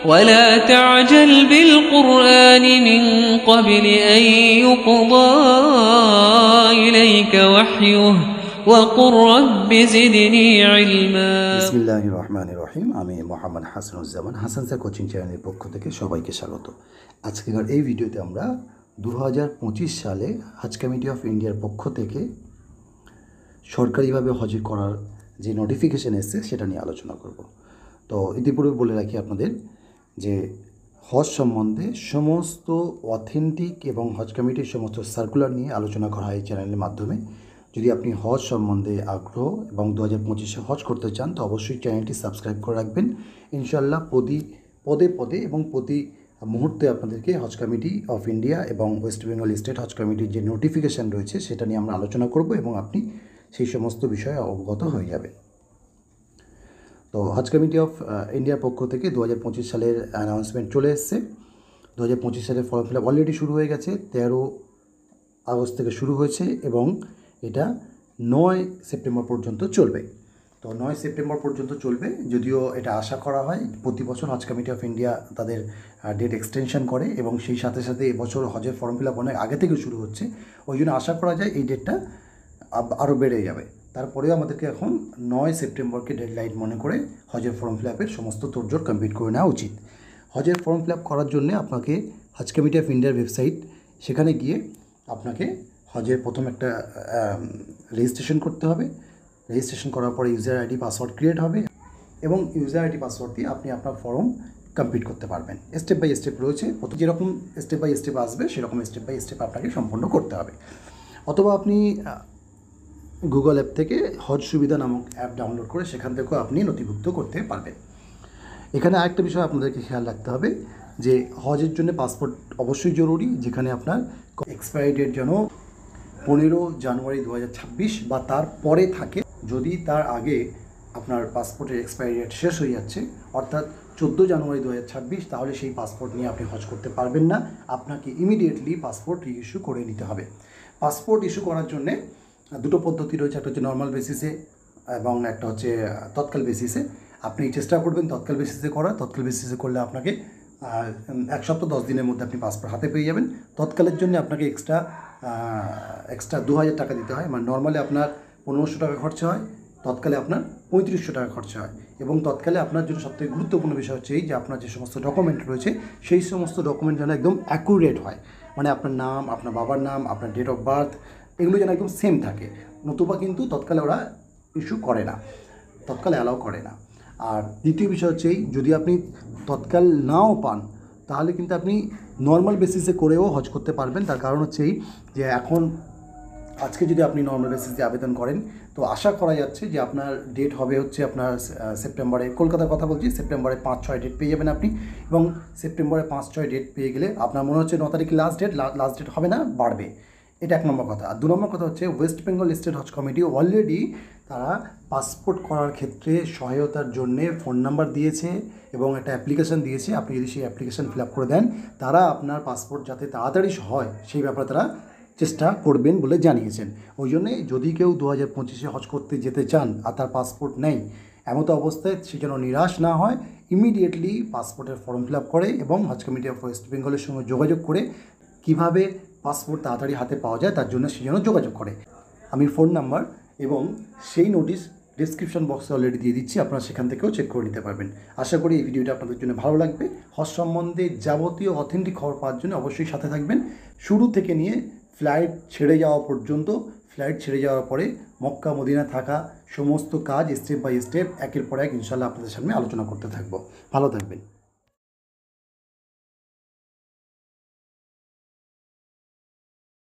ولا تعجل بالقرآن من قبل أن يقضى إليك وحيه وقل رب زدني علما বিসমিল্লাহির রহমানির রহিম। আমি মোহাম্মদ হাসানুজ্জামান, হাসান স্যার কোচিং চ্যানেলের পক্ষ থেকে সবাইকে স্বাগত। আজকের এই ভিডিওতে আমরা 2025 সালে হজ কমিটি অফ ইন্ডিয়ার পক্ষ থেকে সরকারিভাবে হজ করার যে নোটিফিকেশন এসেছে সেটা নিয়ে আলোচনা করব। তো ইতিপূর্বে বলে রাখি আপনাদের যে হজ সম্বন্ধে সমস্ত অথেন্টিক এবং হজ কমিটির সমস্ত সার্কুলার নিয়ে আলোচনা করা হয় এই চ্যানেলের মাধ্যমে। যদি আপনি হজ সম্বন্ধে আগ্রহ এবং 2025-এ হজ করতে চান তো অবশ্যই চ্যানেলটি সাবস্ক্রাইব করে রাখবেন। ইনশাআল্লাহ পদে পদে এবং প্রতি মুহূর্তে আপনাদেরকে হজ কমিটি অফ ইন্ডিয়া এবং ওয়েস্ট বেঙ্গল স্টেট হজ কমিটির যে নোটিফিকেশান রয়েছে সেটা নিয়ে আমরা আলোচনা করব এবং আপনি সেই সমস্ত বিষয়ে অবগত হয়ে যাবেন। তো হজ কমিটি অফ ইন্ডিয়ার পক্ষ থেকে 2025 সালের অ্যানাউন্সমেন্ট চলে এসছে। 2025 সালের ফর্ম ফিল আপ অলরেডি শুরু হয়ে গেছে, 13 আগস্ট থেকে শুরু হয়েছে এবং এটা 9 সেপ্টেম্বর পর্যন্ত চলবে। তো 9 সেপ্টেম্বর পর্যন্ত চলবে, যদিও এটা আশা করা হয় প্রতি বছর হজ কমিটি অফ ইন্ডিয়া তাদের ডেট এক্সটেনশন করে এবং সেই সাথে সাথে এবছর হজের ফর্ম ফিল আপ অনেক আগে থেকে শুরু হচ্ছে, ওই জন্য আশা করা যায় এই ডেটটা আরও বেড়ে যাবে। তারপরেও আমাদেরকে এখন 9 সেপ্টেম্বরকে ডেডলাইন মনে করে হজের ফর্ম ফিল আপের সমস্ত তোড়জোড় কমপ্লিট করে নেওয়া উচিত। হজের ফর্ম ফিল আপ করার জন্য আপনাকে হজ কমিটি অফ ইন্ডিয়ার ওয়েবসাইট, সেখানে গিয়ে আপনাকে হজের প্রথম একটা রেজিস্ট্রেশন করতে হবে। রেজিস্ট্রেশন করার পরে ইউজার আইডি পাসওয়ার্ড ক্রিয়েট হবে এবং ইউজার আইডি পাসওয়ার্ড দিয়ে আপনি আপনার ফর্ম কমপ্লিট করতে পারবেন। স্টেপ বাই স্টেপ রয়েছে, যেরকম স্টেপ বাই স্টেপ আসবে সেরকম স্টেপ বাই স্টেপ আপনাকে সম্পন্ন করতে হবে। অথবা আপনি গুগল অ্যাপ থেকে হজ সুবিধা নামক অ্যাপ ডাউনলোড করে সেখান থেকেও আপনি নথিভুক্ত করতে পারবেন। এখানে আরেকটা বিষয় আপনাদেরকে খেয়াল রাখতে হবে যে হজের জন্য পাসপোর্ট অবশ্যই জরুরি, যেখানে আপনার এক্সপায়ারি ডেট যেন 15 জানুয়ারি 2026 বা তার পরে থাকে। যদি তার আগে আপনার পাসপোর্টের এক্সপায়ারি ডেট শেষ হয়ে যাচ্ছে, অর্থাৎ 14 জানুয়ারি 2026, তাহলে সেই পাসপোর্ট নিয়ে আপনি হজ করতে পারবেন না। আপনাকে ইমিডিয়েটলি পাসপোর্ট রিইস্যু করে নিতে হবে। পাসপোর্ট ইস্যু করার জন্যে দুটো পদ্ধতি রয়েছে, একটা হচ্ছে নর্মাল বেসিসে এবং একটা হচ্ছে তৎকাল বেসিসে। আপনি চেষ্টা করবেন তৎকাল বেসিসে করার। তৎকাল বেসিসে করলে আপনাকে 1 সপ্তাহ 10 দিনের মধ্যে আপনি পাসপোর্ট হাতে পেয়ে যাবেন। তৎকালের জন্য আপনাকে এক্সট্রা 2000 টাকা দিতে হয়। মানে নর্মালি আপনার 1500 টাকা খরচা হয়, তৎকালে আপনার 3500 টাকা খরচা হয়। এবং তৎকালে আপনার জন্য সবথেকে গুরুত্বপূর্ণ বিষয় হচ্ছে এই যে আপনার যে সমস্ত ডকুমেন্ট রয়েছে সেই সমস্ত ডকুমেন্ট যেন একদম অ্যাকুরেট হয়। মানে আপনার নাম, আপনার বাবার নাম, আপনার ডেট অফ বার্থ, এগুলো যেন একদম সেম থাকে। নতুবা কিন্তু তৎকালে ওরা ইস্যু করে না, তৎকালে অ্যালাউ করে না। আর দ্বিতীয় বিষয় হচ্ছে এই, যদি আপনি তৎকাল নাও পান তাহলে কিন্তু আপনি নর্মাল বেসিসে করেও হজ করতে পারবেন। তার কারণ হচ্ছে এই যে এখন আজকে যদি আপনি নর্মাল বেসিসে আবেদন করেন তো আশা করা যাচ্ছে যে আপনার ডেট হবে হচ্ছে আপনার সেপ্টেম্বরে, কলকাতার কথা বলছি, সেপ্টেম্বরে 5-6 ডেট পেয়ে যাবেন আপনি। এবং সেপ্টেম্বরে 5-6 ডেট পেয়ে গেলে আপনার মনে হচ্ছে 9 তারিখ লাস্ট ডেট হবে না, বাড়বে। এটা 1 নম্বর কথা। আর 2 নম্বর কথা হচ্ছে ওয়েস্ট বেঙ্গল স্টেট হজ কমিটি অলরেডি তারা পাসপোর্ট করার ক্ষেত্রে সহায়তার জন্যে ফোন নাম্বার দিয়েছে এবং একটা অ্যাপ্লিকেশান দিয়েছে। আপনি যদি সেই অ্যাপ্লিকেশান ফিল আপ করে দেন, তারা আপনার পাসপোর্ট যাতে তাড়াতাড়ি হয় সেই ব্যাপারে তারা চেষ্টা করবেন বলে জানিয়েছেন। ওই জন্যে যদি কেউ 2025-এ হজ করতে যেতে চান আর তার পাসপোর্ট নেই, এমতো অবস্থায় সে যেন নিরাশ না হয়, ইমিডিয়েটলি পাসপোর্টের ফর্ম ফিল আপ করে এবং হজ কমিটি অফ ওয়েস্ট বেঙ্গলের সঙ্গে যোগাযোগ করে কীভাবে পাসপোর্ট তাড়াতাড়ি হাতে পাওয়া যায় তার জন্য সে যেন যোগাযোগ করে। আমি ফোন নাম্বার এবং সেই নোটিশ ডিসক্রিপশন বক্সে অলরেডি দিয়ে দিচ্ছি, আপনারা সেখান থেকেও চেক করে নিতে পারবেন। আশা করি এই ভিডিওটা আপনাদের জন্য ভালো লাগবে। হজ সম্বন্ধে যাবতীয় অথেন্টিক খবর পাওয়ার জন্য অবশ্যই সাথে থাকবেন, শুরু থেকে নিয়ে ফ্লাইট ছেড়ে যাওয়া পর্যন্ত। ফ্লাইট ছেড়ে যাওয়ার পরে মক্কা মদিনা থাকা সমস্ত কাজ স্টেপ বাই স্টেপ একের পর এক ইনশাআল্লাহ আপনাদের সামনে আলোচনা করতে থাকবো। ভালো থাকবেন।